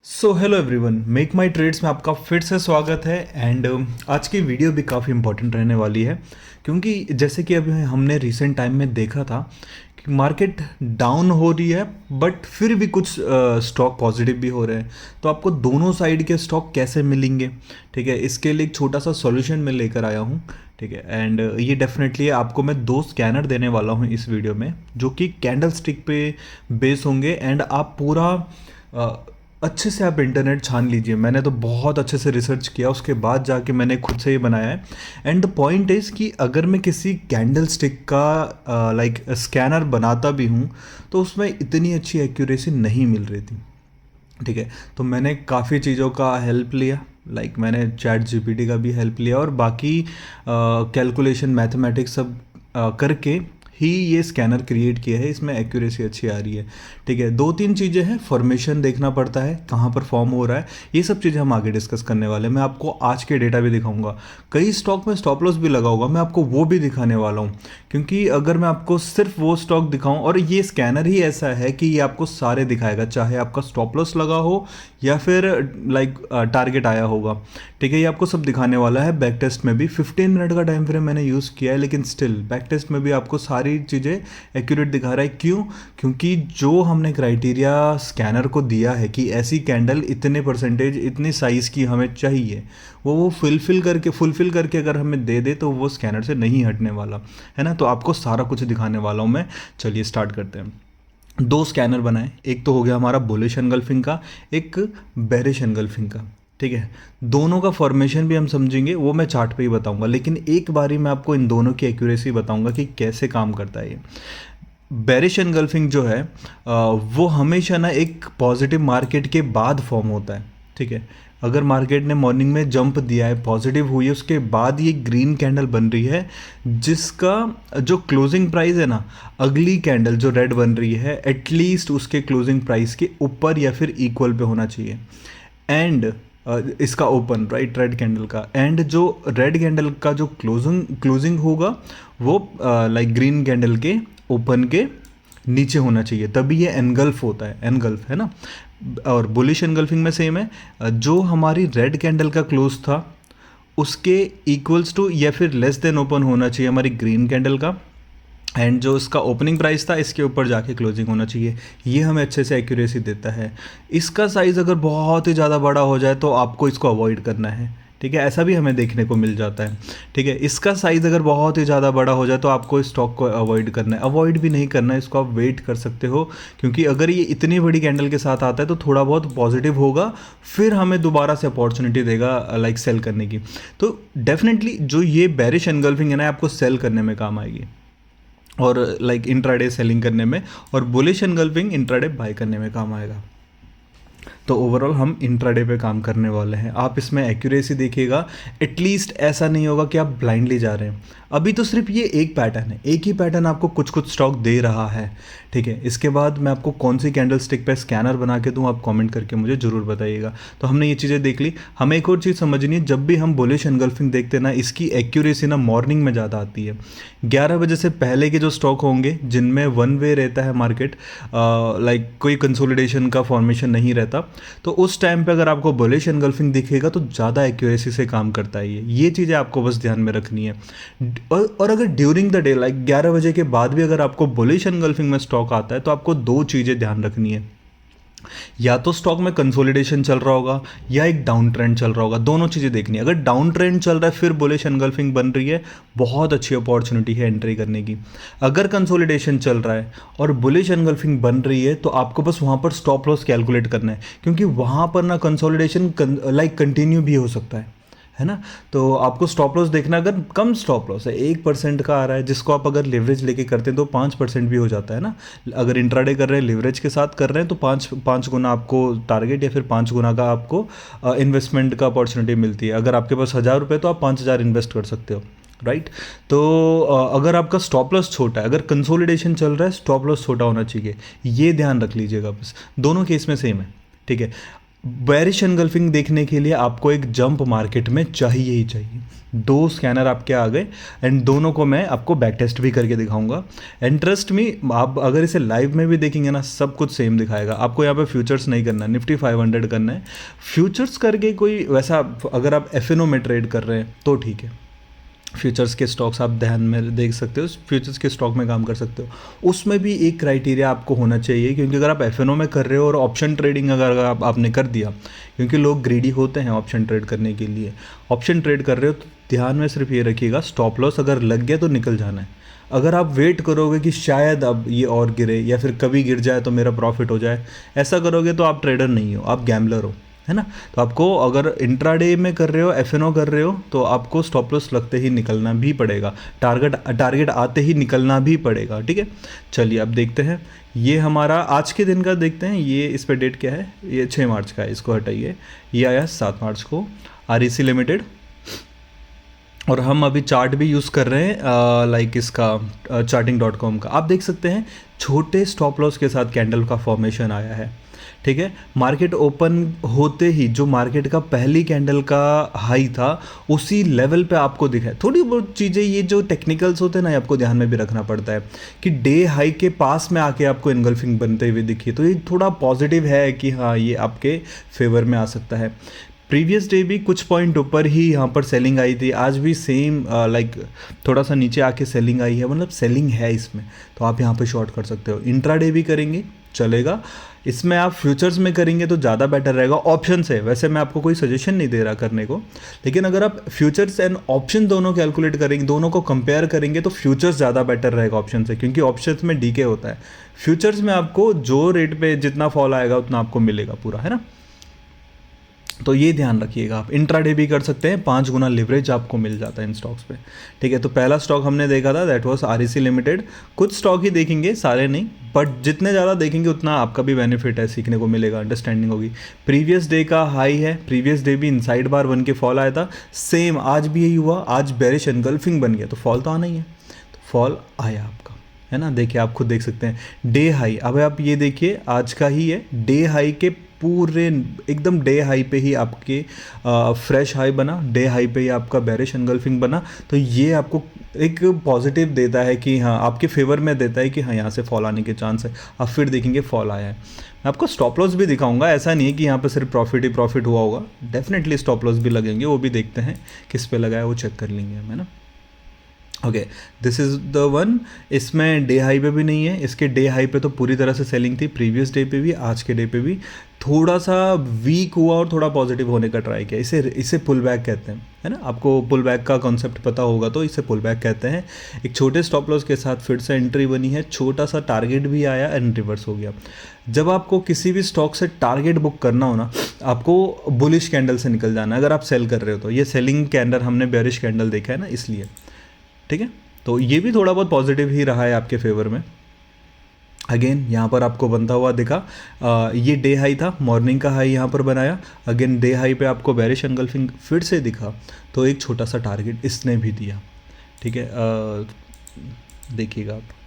So hello everyone, make माई trades में आपका फिर से स्वागत है। एंड आज की वीडियो भी काफ़ी इंपॉर्टेंट रहने वाली है, क्योंकि जैसे कि अभी हमने रिसेंट टाइम में देखा था कि मार्केट डाउन हो रही है, बट फिर भी कुछ स्टॉक पॉजिटिव भी हो रहे हैं। तो आपको दोनों साइड के स्टॉक कैसे मिलेंगे, ठीक है, इसके लिए एक छोटा सा सॉल्यूशन मैं लेकर आया हूँ। ठीक है, एंड ये डेफिनेटली आपको मैं दो स्कैनर देने वाला हूँ इस वीडियो में, जो कि कैंडल स्टिक पे बेस होंगे। एंड आप पूरा अच्छे से आप इंटरनेट छान लीजिए। मैंने तो बहुत अच्छे से रिसर्च किया, उसके बाद जाके मैंने खुद से ये बनाया है। एंड द पॉइंट इज़ कि अगर मैं किसी कैंडल स्टिक का लाइक स्कैनर बनाता भी हूँ, तो उसमें इतनी अच्छी एक्यूरेसी नहीं मिल रही थी। ठीक है, तो मैंने काफ़ी चीज़ों का हेल्प लिया, लाइक मैंने चैट जीपीटी का भी हेल्प लिया, और बाकी कैलकुलेशन मैथमेटिक्स सब करके ही ये स्कैनर क्रिएट किया है। इसमें एक्यूरेसी अच्छी आ रही है। ठीक है, दो तीन चीज़ें हैं, फॉर्मेशन देखना पड़ता है, कहाँ पर फॉर्म हो रहा है, ये सब चीज़ें हम आगे डिस्कस करने वाले हैं। मैं आपको आज के डेटा भी दिखाऊंगा, कई स्टॉक में स्टॉप लॉस भी लगा होगा, मैं आपको वो भी दिखाने वाला हूँ। क्योंकि अगर मैं आपको सिर्फ वो स्टॉक दिखाऊं, और ये स्कैनर ही ऐसा है कि ये आपको सारे दिखाएगा, चाहे आपका स्टॉप लॉस लगा हो या फिर लाइक टारगेट आया होगा। ठीक है, ये आपको सब दिखाने वाला है। बैक टेस्ट में भी 15 मिनट का टाइम फ्रेम मैंने यूज़ किया है, लेकिन स्टिल बैक टेस्ट में भी आपको सारी चीज़ें एक्यूरेट दिखा रहा है। क्यों? क्योंकि जो हमने क्राइटेरिया स्कैनर को दिया है कि ऐसी कैंडल इतने परसेंटेज इतनी साइज़ की हमें चाहिए, वो फुलफिल करके अगर हमें दे दे, तो वो स्कैनर से नहीं हटने वाला है ना। तो आपको सारा कुछ दिखाने वाला हूँ मैं। चलिए स्टार्ट करते हैं। दो स्कैनर बनाए, एक तो हो गया हमारा बुलिश एंगल्फिंग का, एक बेरिश एंगल्फिंग का। ठीक है, दोनों का फॉर्मेशन भी हम समझेंगे, वो मैं चार्ट पे ही बताऊंगा, लेकिन एक बारी मैं आपको इन दोनों की एक्यूरेसी बताऊंगा कि कैसे काम करता है ये। बेरिश एनगल्फिंग जो है वो हमेशा ना एक पॉजिटिव मार्केट के बाद फॉर्म होता है। ठीक है, अगर मार्केट ने मॉर्निंग में जंप दिया है, पॉजिटिव हुई है, उसके बाद ये ग्रीन कैंडल बन रही है, जिसका जो क्लोजिंग प्राइस है ना, अगली कैंडल जो रेड बन रही है, एटलीस्ट उसके क्लोजिंग प्राइस के ऊपर या फिर इक्वल पे होना चाहिए। एंड इसका ओपन राइट, रेड कैंडल का, एंड जो रेड कैंडल का जो क्लोजिंग होगा वो लाइक ग्रीन कैंडल के ओपन के नीचे होना चाहिए, तभी ये एनगल्फ होता है। एनगल्फ है ना। और बुलिश एनगल्फिंग में सेम है, जो हमारी रेड कैंडल का क्लोज था उसके इक्वल्स टू या फिर लेस देन ओपन होना चाहिए हमारी ग्रीन कैंडल का, एंड जो इसका ओपनिंग प्राइस था इसके ऊपर जाके क्लोजिंग होना चाहिए। ये हमें अच्छे से एक्यूरेसी देता है। इसका साइज़ अगर बहुत ही ज़्यादा बड़ा हो जाए तो आपको इसको अवॉइड करना है। ठीक है, ऐसा भी हमें देखने को मिल जाता है। ठीक है, इसका साइज़ अगर बहुत ही ज़्यादा बड़ा हो जाए तो आपको इस स्टॉक को अवॉइड करना है। अवॉइड भी नहीं करना है, इसको आप वेट कर सकते हो, क्योंकि अगर ये इतनी बड़ी कैंडल के साथ आता है तो थोड़ा बहुत पॉजिटिव होगा, फिर हमें दोबारा से अपॉर्चुनिटी देगा लाइक सेल करने की। तो डेफिनेटली जो ये बेरिश एनगल्फिंग है ना, आपको सेल करने में काम आएगी, और लाइक इंट्राडे सेलिंग करने में, और बुलिश एनगल्फिंग इंट्राडे बाय करने में काम आएगा। तो ओवरऑल हम इंट्राडे पे काम करने वाले हैं। आप इसमें एक्यूरेसी देखिएगा, एटलीस्ट ऐसा नहीं होगा कि आप ब्लाइंडली जा रहे हैं। अभी तो सिर्फ ये एक पैटर्न है, एक ही पैटर्न आपको कुछ कुछ स्टॉक दे रहा है। ठीक है, इसके बाद मैं आपको कौन सी कैंडल स्टिक पे स्कैनर बना के दूँ, आप कमेंट करके मुझे ज़रूर बताइएगा। तो हमने ये चीज़ें देख ली। हमें एक और चीज़ समझनी है, जब भी हम बुलिश एनगल्फिंग देखते हैं ना, इसकी एक्यूरेसी ना मॉर्निंग में ज़्यादा आती है। 11 बजे से पहले के जो स्टॉक होंगे जिनमें वन वे रहता है मार्केट, लाइक कोई कंसोलिडेशन का फॉर्मेशन नहीं रहता, तो उस टाइम पे अगर आपको बुलिश एनगल्फिंग दिखेगा तो ज़्यादा एक्यूरेसी से काम करता है ये चीज़ें आपको बस ध्यान में रखनी है। और अगर ड्यूरिंग द डे लाइक 11 बजे के बाद भी अगर आपको बुलिश एनगल्फिंग में स्टॉक आता है, तो आपको दो चीज़ें ध्यान रखनी है। या तो स्टॉक में कंसोलिडेशन चल रहा होगा या एक डाउन ट्रेंड चल रहा होगा, दोनों चीज़ें देखनी है। अगर डाउन ट्रेंड चल रहा है फिर बुलिश एनगल्फिंग बन रही है, बहुत अच्छी अपॉर्चुनिटी है एंट्री करने की। अगर कंसोलिडेशन चल रहा है और बुलिश एनगल्फिंग बन रही है, तो आपको बस वहाँ पर स्टॉप लॉस कैलकुलेट करना है, क्योंकि वहाँ पर ना कंसोलिडेशन लाइक कंटिन्यू भी हो सकता है ना। तो आपको स्टॉप लॉस देखना, अगर कम स्टॉप लॉस है 1% का आ रहा है, जिसको आप अगर लिवरेज लेके करते हैं तो 5% भी हो जाता है ना। अगर इंट्राडे कर रहे हैं, लिवरेज के साथ कर रहे हैं, तो पाँच गुना आपको टारगेट या फिर 5 गुना का आपको इन्वेस्टमेंट का अपॉर्चुनिटी मिलती है। अगर आपके पास 1000 रुपये तो आप 5000 इन्वेस्ट कर सकते हो, राइट। तो अगर आपका स्टॉप लॉस छोटा है, अगर कंसोलिडेशन चल रहा है, स्टॉप लॉस छोटा होना चाहिए, ये ध्यान रख लीजिएगा बस। दोनों केस में सेम है। ठीक है, बेरिश एनगल्फिंग देखने के लिए आपको एक जंप मार्केट में चाहिए ही चाहिए। दो स्कैनर आपके आ गए एंड दोनों को मैं आपको बैक टेस्ट भी करके दिखाऊंगा। एंड ट्रस्ट मी, आप अगर इसे लाइव में भी देखेंगे ना, सब कुछ सेम दिखाएगा आपको। यहाँ पे फ्यूचर्स नहीं करना है, निफ्टी 500 करना है। फ्यूचर्स करके कोई वैसा, अगर आप एफएनओ में ट्रेड कर रहे हैं तो ठीक है, फ्यूचर्स के स्टॉक्स आप ध्यान में देख सकते हो, फ्यूचर्स के स्टॉक में काम कर सकते हो। उसमें भी एक क्राइटेरिया आपको होना चाहिए, क्योंकि अगर आप एफएनओ में कर रहे हो और ऑप्शन ट्रेडिंग अगर आपने कर दिया, क्योंकि लोग ग्रीडी होते हैं ऑप्शन ट्रेड करने के लिए, ऑप्शन ट्रेड कर रहे हो तो ध्यान में सिर्फ ये रखिएगा, स्टॉप लॉस अगर लग गया तो निकल जाना है। अगर आप वेट करोगे कि शायद अब ये और गिरे या फिर कभी गिर जाए तो मेरा प्रॉफिट हो जाए, ऐसा करोगे तो आप ट्रेडर नहीं हो, आप गैम्बलर हो, है ना। तो आपको अगर इंट्राडे में कर रहे हो, एफएनओ कर रहे हो, तो आपको स्टॉप लॉस लगते ही निकलना भी पड़ेगा, टारगेट आते ही निकलना भी पड़ेगा, ठीक है। चलिए अब देखते हैं, ये हमारा आज के दिन का देखते हैं। ये इस पर डेट क्या है, ये 6 मार्च का है, इसको हटाइए। ये आया 7 मार्च को, आरईसी लिमिटेड। और हम अभी चार्ट भी यूज़ कर रहे हैं, लाइक इसका charting.com का। आप देख सकते हैं छोटे स्टॉप लॉस के साथ कैंडल का फॉर्मेशन आया है, ठीक है। मार्केट ओपन होते ही जो मार्केट का पहली कैंडल का हाई था उसी लेवल पे आपको दिखा है। थोड़ी बहुत चीज़ें, ये जो टेक्निकल्स होते हैं ना, ये आपको ध्यान में भी रखना पड़ता है कि डे हाई के पास में आके आपको एनगल्फिंग बनते हुए दिखी, तो ये थोड़ा पॉजिटिव है कि हाँ, ये आपके फेवर में आ सकता है। प्रीवियस डे भी कुछ पॉइंट ऊपर ही यहाँ पर सेलिंग आई थी, आज भी सेम लाइक थोड़ा सा नीचे आके सेलिंग आई है, मतलब सेलिंग है इसमें, तो आप यहाँ पे शॉर्ट कर सकते हो। इंट्राडे भी करेंगे चलेगा, इसमें आप फ्यूचर्स में करेंगे तो ज़्यादा बेटर रहेगा। ऑप्शन है, वैसे मैं आपको कोई सजेशन नहीं दे रहा करने को, लेकिन अगर आप फ्यूचर्स एंड ऑप्शन दोनों कैलकुलेट करेंगे, दोनों को कंपेयर करेंगे, तो फ्यूचर्स ज़्यादा बेटर रहेगा ऑप्शन से, क्योंकि ऑप्शंस में डीके होता है। फ्यूचर्स में आपको जो रेट पे जितना फॉल आएगा उतना आपको मिलेगा पूरा, है ना। तो ये ध्यान रखिएगा। आप इंट्राडे भी कर सकते हैं, 5 गुना लिवरेज आपको मिल जाता है इन स्टॉक्स पे, ठीक है। तो पहला स्टॉक हमने देखा था, दैट वाज आरईसी लिमिटेड। कुछ स्टॉक ही देखेंगे, सारे नहीं, बट जितने ज़्यादा देखेंगे उतना आपका भी बेनिफिट है, सीखने को मिलेगा, अंडरस्टैंडिंग होगी। प्रीवियस डे का हाई है, प्रीवियस डे भी इनसाइड बार बन के फॉल आया था, सेम आज भी यही हुआ, आज बेरिश एनगल्फिंग बन गया, तो फॉल तो आना ही है, तो फॉल आया आपका, है ना। देखिए आप खुद देख सकते हैं डे हाई। अब आप ये देखिए, आज का ही है, डे हाई के पूरे एकदम डे हाई पे ही आपके फ्रेश हाई बना, डे हाई पे ही आपका बेरिश एनगल्फिंग बना, तो ये आपको एक पॉजिटिव देता है कि हाँ, आपके फेवर में देता है कि हाँ, यहाँ से फॉल आने के चांस है। आप फिर देखेंगे फॉल आया है। मैं आपको स्टॉप लॉस भी दिखाऊंगा, ऐसा नहीं है कि यहाँ पे सिर्फ प्रॉफिट ही प्रॉफिट हुआ होगा, डेफिनेटली स्टॉप लॉस भी लगेंगे, वो भी देखते हैं किस पे लगा है, वो चेक कर लेंगे हम, है ना। Okay, this is the one. इसमें डे हाई पे भी नहीं है, इसके डे हाई पे तो पूरी तरह से सेलिंग थी, प्रीवियस डे पे भी, आज के डे पे भी थोड़ा सा वीक हुआ और थोड़ा पॉजिटिव होने का ट्राई किया। इसे पुल बैक कहते हैं, है ना। आपको पुल बैक का कॉन्सेप्ट पता होगा तो इसे पुल बैक कहते हैं। एक छोटे स्टॉप लॉस के साथ फिर से एंट्री बनी है, छोटा सा टारगेट भी आया एंड रिवर्स हो गया। जब आपको किसी भी स्टॉक से टारगेट बुक करना हो ना, आपको बुलिश कैंडल से निकल जाना है। अगर आप सेल कर रहे हो तो, ये सेलिंग कैंडल हमने बेरिश कैंडल देखा है ना, इसलिए, ठीक है। तो ये भी थोड़ा बहुत पॉजिटिव ही रहा है आपके फेवर में। अगेन यहाँ पर आपको बनता हुआ दिखा, ये डे हाई था, मॉर्निंग का हाई यहाँ पर बनाया, अगेन डे हाई पे आपको बेरिश एनगल्फिंग फिर से दिखा, तो एक छोटा सा टारगेट इसने भी दिया, ठीक है। देखिएगा आप,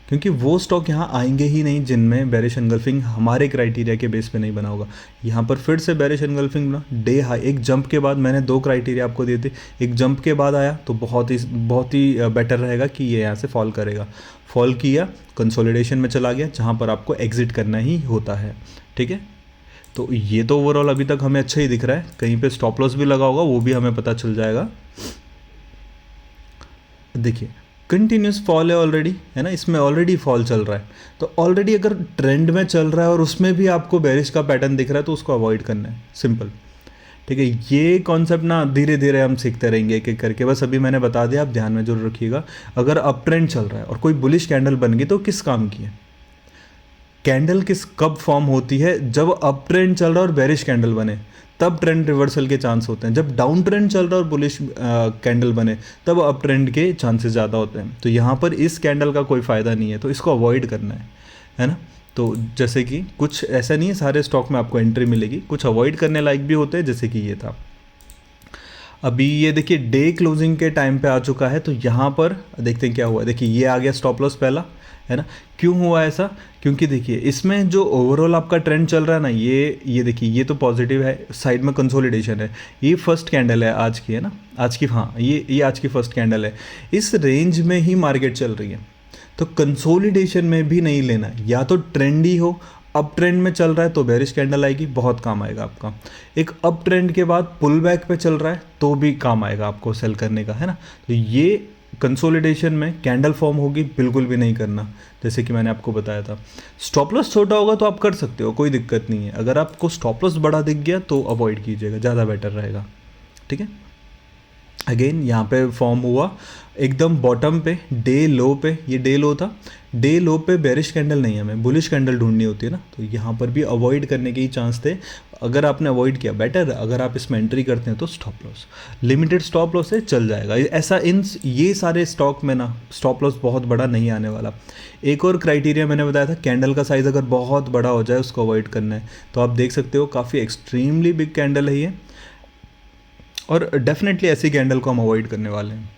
क्योंकि वो स्टॉक यहाँ आएंगे ही नहीं जिनमें बेरिश एनगल्फिंग हमारे क्राइटेरिया के बेस पे नहीं बना होगा। यहाँ पर फिर से बेरिश एनगल्फिंग बना, डे हाई, एक जंप के बाद मैंने 2 क्राइटेरिया आपको दिए थे, एक जंप के बाद आया तो बहुत ही बेटर रहेगा कि ये यहाँ से फॉल करेगा। फॉल किया, कंसोलिडेशन में चला गया, जहाँ पर आपको एग्जिट करना ही होता है, ठीक है। तो ये तो ओवरऑल अभी तक हमें अच्छा ही दिख रहा है, कहीं पे स्टॉप लॉस भी लगा होगा वो भी हमें पता चल जाएगा। देखिए कंटिन्यूस फॉल है ऑलरेडी, है ना, इसमें ऑलरेडी फॉल चल रहा है, तो ऑलरेडी अगर ट्रेंड में चल रहा है और उसमें भी आपको बेरिश का पैटर्न दिख रहा है तो उसको अवॉइड करना है, सिंपल, ठीक है। ये कॉन्सेप्ट ना धीरे धीरे हम सीखते रहेंगे एक एक करके, बस अभी मैंने बता दिया, आप ध्यान में जरूर रखिएगा। अगर अप ट्रेंड चल रहा है और कोई बुलिश कैंडल बन गई तो किस काम की है कैंडल, कब फॉर्म होती है, जब अप ट्रेंड चल रहा है और बेरिश कैंडल बने, तब ट्रेंड रिवर्सल के चांस होते हैं। जब डाउन ट्रेंड चल रहा है और बुलिश कैंडल बने, तब अप ट्रेंड के चांसेस ज़्यादा होते हैं। तो यहाँ पर इस कैंडल का कोई फ़ायदा नहीं है, तो इसको अवॉइड करना है ना। तो जैसे कि कुछ ऐसा नहीं है सारे स्टॉक में आपको एंट्री मिलेगी, कुछ अवॉइड करने लायक भी होते हैं, जैसे कि ये था। अभी ये देखिए डे क्लोजिंग के टाइम पे आ चुका है, तो यहाँ पर देखते हैं क्या हुआ। देखिए ये आ गया स्टॉप लॉस पहला, है ना। क्यों हुआ ऐसा? क्योंकि देखिए इसमें जो ओवरऑल आपका ट्रेंड चल रहा है ना, ये देखिए ये तो पॉजिटिव है, साइड में कंसोलिडेशन है, ये फर्स्ट कैंडल है आज की, है ना, आज की, हाँ ये आज की फर्स्ट कैंडल है। इस रेंज में ही मार्केट चल रही है, तो कंसोलिडेशन में भी नहीं लेना। या तो ट्रेंडी हो, अप ट्रेंड में चल रहा है तो बेरिश कैंडल आएगी, बहुत काम आएगा आपका। एक अप ट्रेंड के बाद पुल बैक पे चल रहा है तो भी काम आएगा आपको सेल करने का, है ना। तो ये कंसोलिडेशन में कैंडल फॉर्म होगी बिल्कुल भी नहीं करना, जैसे कि मैंने आपको बताया था। स्टॉप लॉस छोटा होगा तो आप कर सकते हो, कोई दिक्कत नहीं है। अगर आपको स्टॉप लॉस बड़ा दिख गया तो अवॉइड कीजिएगा, ज़्यादा बेटर रहेगा, ठीक है। अगेन यहाँ पे फॉर्म हुआ एकदम बॉटम पे, डे लो पे, ये डे लो था, डे लो पे बेरिश कैंडल नहीं है, हमें बुलिश कैंडल ढूंढनी होती है ना, तो यहाँ पर भी अवॉइड करने के ही चांस थे। अगर आपने अवॉइड किया बेटर, अगर आप इसमें एंट्री करते हैं तो stop loss, limited stop loss से चल जाएगा ऐसा। इन ये सारे स्टॉक में ना स्टॉप लॉस बहुत बड़ा नहीं आने वाला। एक और क्राइटेरिया मैंने बताया था, कैंडल का साइज़ अगर बहुत बड़ा हो जाए उसको अवॉइड करना है। तो आप देख सकते हो काफ़ी एक्सट्रीमली बिग कैंडल है ये, और डेफिनेटली ऐसी कैंडल को हम अवॉइड करने वाले हैं।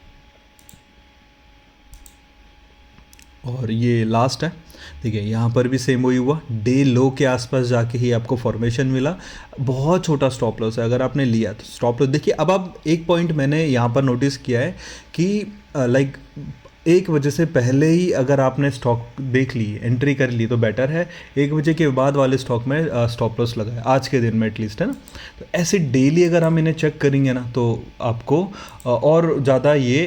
और ये लास्ट है, देखिए यहाँ पर भी सेम वही हुआ, डे लो के आसपास जाके ही आपको फॉर्मेशन मिला, बहुत छोटा स्टॉप लॉस है। अगर आपने लिया तो स्टॉप लॉस देखिए। अब आप एक पॉइंट मैंने यहाँ पर नोटिस किया है कि लाइक 1 बजे से पहले ही अगर आपने स्टॉक देख ली, एंट्री कर ली तो बेटर है। 1 बजे के बाद वाले स्टॉक में स्टॉप लॉस लगाए, आज के दिन में एटलीस्ट, है ना। तो ऐसे डेली अगर हम इन्हें चेक करेंगे ना तो आपको और ज़्यादा ये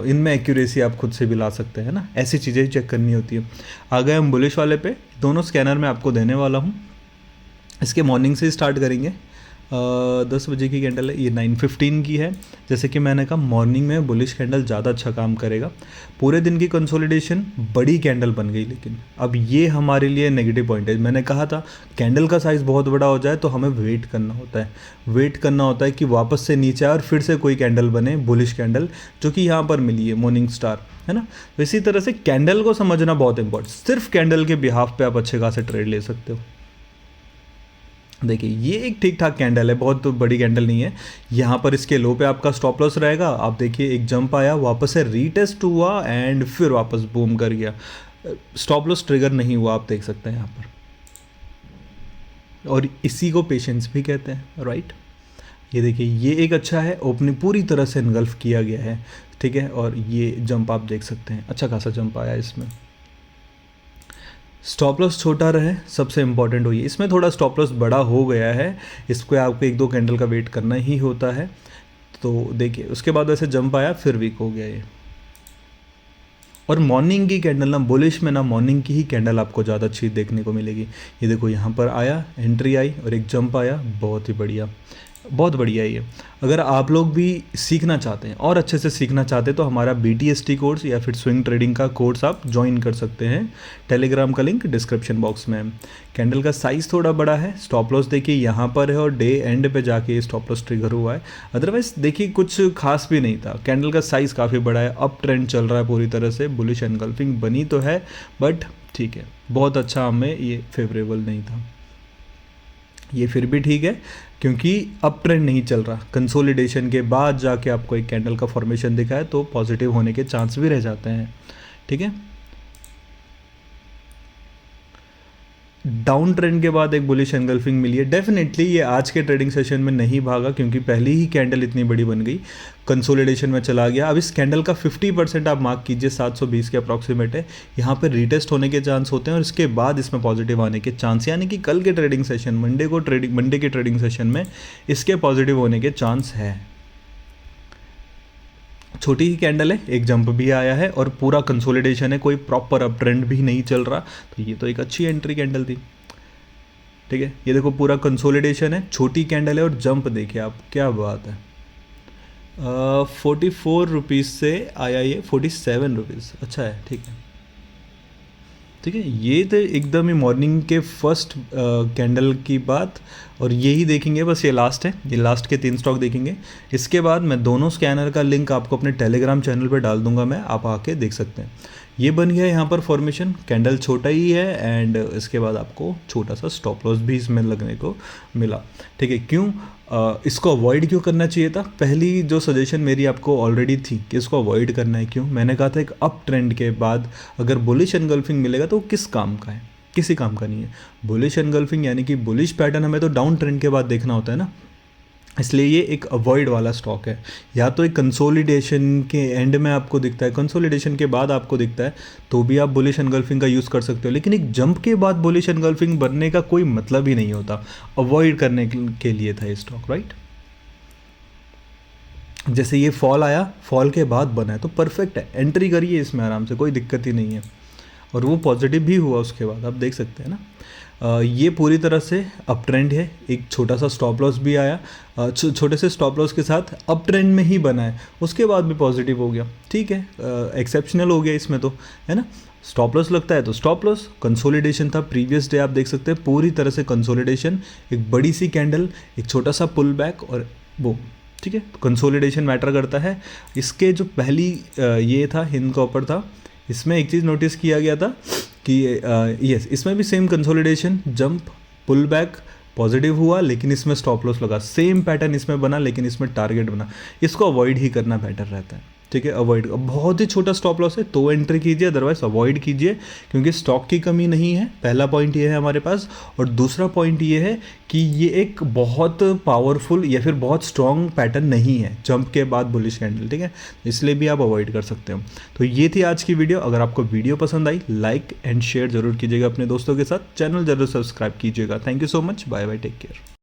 इनमें एक्यूरेसी आप खुद से भी ला सकते हैं ना, ऐसी चीज़ें ही चेक करनी होती है। आ गए हम बुलिश वाले पे, दोनों स्कैनर मैं आपको देने वाला हूँ। इसके मॉर्निंग से स्टार्ट करेंगे, 10 बजे की कैंडल है, ये 9:15 की है। जैसे कि मैंने कहा मॉर्निंग में बुलिश कैंडल ज़्यादा अच्छा काम करेगा। पूरे दिन की कंसोलिडेशन बड़ी कैंडल बन गई, लेकिन अब ये हमारे लिए नेगेटिव पॉइंट है। मैंने कहा था कैंडल का साइज़ बहुत बड़ा हो जाए तो हमें वेट करना होता है, वेट करना होता है कि वापस से नीचे आए और फिर से कोई कैंडल बने बुलिश कैंडल, जो कि यहाँ पर मिली है मॉर्निंग स्टार, है ना। तो इसी तरह से कैंडल को समझना बहुत इंपॉर्टेंट, सिर्फ कैंडल के बिहाफ पे आप अच्छे खासे ट्रेड ले सकते हो। देखिए ये एक ठीक ठाक कैंडल है, बहुत तो बड़ी कैंडल नहीं है। यहाँ पर इसके लो पे आपका स्टॉप लॉस रहेगा। आप देखिए एक जंप आया, वापस से रीटेस्ट हुआ एंड फिर वापस बूम कर गया, स्टॉप लॉस ट्रिगर नहीं हुआ, आप देख सकते हैं यहाँ पर। और इसी को पेशेंस भी कहते हैं, राइट। ये देखिए ये एक अच्छा है, ओपनिंग पूरी तरह से इनगल्फ किया गया है, ठीक है। और ये जंप आप देख सकते हैं, अच्छा खासा जंप आया इसमें। स्टॉप लॉस छोटा रहे, सबसे इंपॉर्टेंट हुई, इसमें थोड़ा स्टॉप लॉस बड़ा हो गया है, इसको आपको 1-2 कैंडल का वेट करना ही होता है। तो देखिए उसके बाद वैसे जंप आया, फिर वीक हो गया ये। और मॉर्निंग की कैंडल ना, बुलिश में ना मॉर्निंग की ही कैंडल आपको ज़्यादा अच्छी देखने को मिलेगी। ये देखो यहाँ पर आया, एंट्री आई और एक जंप आया, बहुत ही बढ़िया, बहुत बढ़िया ये। अगर आप लोग भी सीखना चाहते हैं और अच्छे से सीखना चाहते हैं तो हमारा BTST कोर्स या फिर स्विंग ट्रेडिंग का कोर्स आप ज्वाइन कर सकते हैं। टेलीग्राम का लिंक डिस्क्रिप्शन बॉक्स में है। कैंडल का साइज़ थोड़ा बड़ा है, स्टॉप लॉस देखिए यहाँ पर है और डे एंड पे जाके स्टॉप लॉस ट्रिगर हुआ है। अदरवाइज देखिए कुछ खास भी नहीं था, कैंडल का साइज़ काफ़ी बड़ा है, अप ट्रेंड चल रहा है पूरी तरह से, बुलिश एनगल्फिंग बनी तो है बट ठीक है, बहुत अच्छा हमें ये फेवरेबल नहीं था। ये फिर भी ठीक है क्योंकि अप ट्रेंड नहीं चल रहा, कंसोलिडेशन के बाद जाके आपको एक कैंडल का फॉर्मेशन दिखा है तो पॉजिटिव होने के चांस भी रह जाते हैं, ठीक है। डाउन ट्रेंड के बाद एक बुलिश एनगल्फिंग मिली है, डेफिनेटली ये आज के ट्रेडिंग सेशन में नहीं भागा क्योंकि पहली ही कैंडल इतनी बड़ी बन गई, कंसोलिडेशन में चला गया। अब इस कैंडल का 50% आप मार्क कीजिए, 720 के अप्रॉक्सीमेट है, यहाँ पर रीटेस्ट होने के चांस होते हैं और इसके बाद इसमें पॉजिटिव आने के चांस, यानी कि कल के ट्रेडिंग सेशन मंडे के ट्रेडिंग सेशन में इसके पॉजिटिव होने के चांस है। छोटी ही कैंडल है, एक जंप भी आया है और पूरा कंसोलिडेशन है, कोई प्रॉपर अप ट्रेंड भी नहीं चल रहा, तो ये तो एक अच्छी एंट्री कैंडल थी, ठीक है। ये देखो पूरा कंसोलिडेशन है, छोटी कैंडल है और जंप देखिए आप, क्या बात है। 44 रुपीज़ से आया ये 47 रुपीज़, अच्छा है, ठीक है, ठीक है। ये तो एकदम ही मॉर्निंग के फर्स्ट कैंडल की बात, और यही देखेंगे बस, ये लास्ट है, ये लास्ट के 3 स्टॉक देखेंगे। इसके बाद मैं दोनों स्कैनर का लिंक आपको अपने टेलीग्राम चैनल पे डाल दूंगा मैं, आप आके देख सकते हैं। ये बन गया यहाँ पर फॉर्मेशन, कैंडल छोटा ही है एंड इसके बाद आपको छोटा सा स्टॉप लॉस भी इसमें लगने को मिला। ठीक है, क्यों इसको अवॉइड क्यों करना चाहिए था? पहली जो सजेशन मेरी आपको ऑलरेडी थी कि इसको अवॉइड करना है, क्यों? मैंने कहा था एक अप ट्रेंड के बाद अगर बुलिश एनगल्फिंग मिलेगा तो वो किस काम का है? किसी काम का नहीं है। बुलिश एनगल्फिंग यानी कि बुलिश पैटर्न हमें तो डाउन ट्रेंड के बाद देखना होता है ना, इसलिए ये एक अवॉइड वाला स्टॉक है। या तो एक कंसोलिडेशन के एंड में आपको दिखता है, कंसोलिडेशन के बाद आपको दिखता है, तो भी आप बुलिश एनगल्फिंग का यूज़ कर सकते हो। लेकिन एक जंप के बाद बुलिश एनगल्फिंग बनने का कोई मतलब ही नहीं होता, अवॉइड करने के लिए था ये स्टॉक, राइट। जैसे ये फॉल आया, फॉल के बाद बना है तो परफेक्ट है, एंट्री करिए इसमें आराम से, कोई दिक्कत ही नहीं है। और वो पॉजिटिव भी हुआ उसके बाद, आप देख सकते हैं ना। ये पूरी तरह से अप ट्रेंड है, एक छोटा सा स्टॉप लॉस भी आया, छोटे से स्टॉप लॉस के साथ अप ट्रेंड में ही बना है, उसके बाद भी पॉजिटिव हो गया। ठीक है, एक्सेप्शनल हो गया इसमें तो, है ना। स्टॉप लॉस लगता है तो स्टॉप लॉस, कंसोलिडेशन था प्रीवियस डे, आप देख सकते हैं पूरी तरह से कंसोलिडेशन, एक बड़ी सी कैंडल, एक छोटा सा पुल बैक और वो, ठीक है, कंसोलिडेशन मैटर करता है। इसके जो पहली ये था हिंद कॉपर था, इसमें एक चीज़ नोटिस किया गया था कि यस, इसमें भी same consolidation, jump, pull back, positive हुआ, लेकिन इसमें स्टॉप लॉस लगा। सेम पैटर्न इसमें बना, लेकिन इसमें टारगेट बना। इसको अवॉइड ही करना बेटर रहता है। ठीक है, अवॉइड, बहुत ही छोटा स्टॉप लॉस है तो एंट्री कीजिए, अदरवाइज अवॉइड कीजिए, क्योंकि स्टॉक की कमी नहीं है। पहला पॉइंट ये है हमारे पास, और दूसरा पॉइंट ये है कि ये एक बहुत पावरफुल या फिर बहुत स्ट्रॉन्ग पैटर्न नहीं है जंप के बाद बुलिश कैंडल। ठीक है, इसलिए भी आप अवॉइड कर सकते हो। तो ये थी आज की वीडियो। अगर आपको वीडियो पसंद आई, लाइक एंड शेयर जरूर कीजिएगा अपने दोस्तों के साथ, चैनल जरूर सब्सक्राइब कीजिएगा। Thank you so much, bye bye, take care.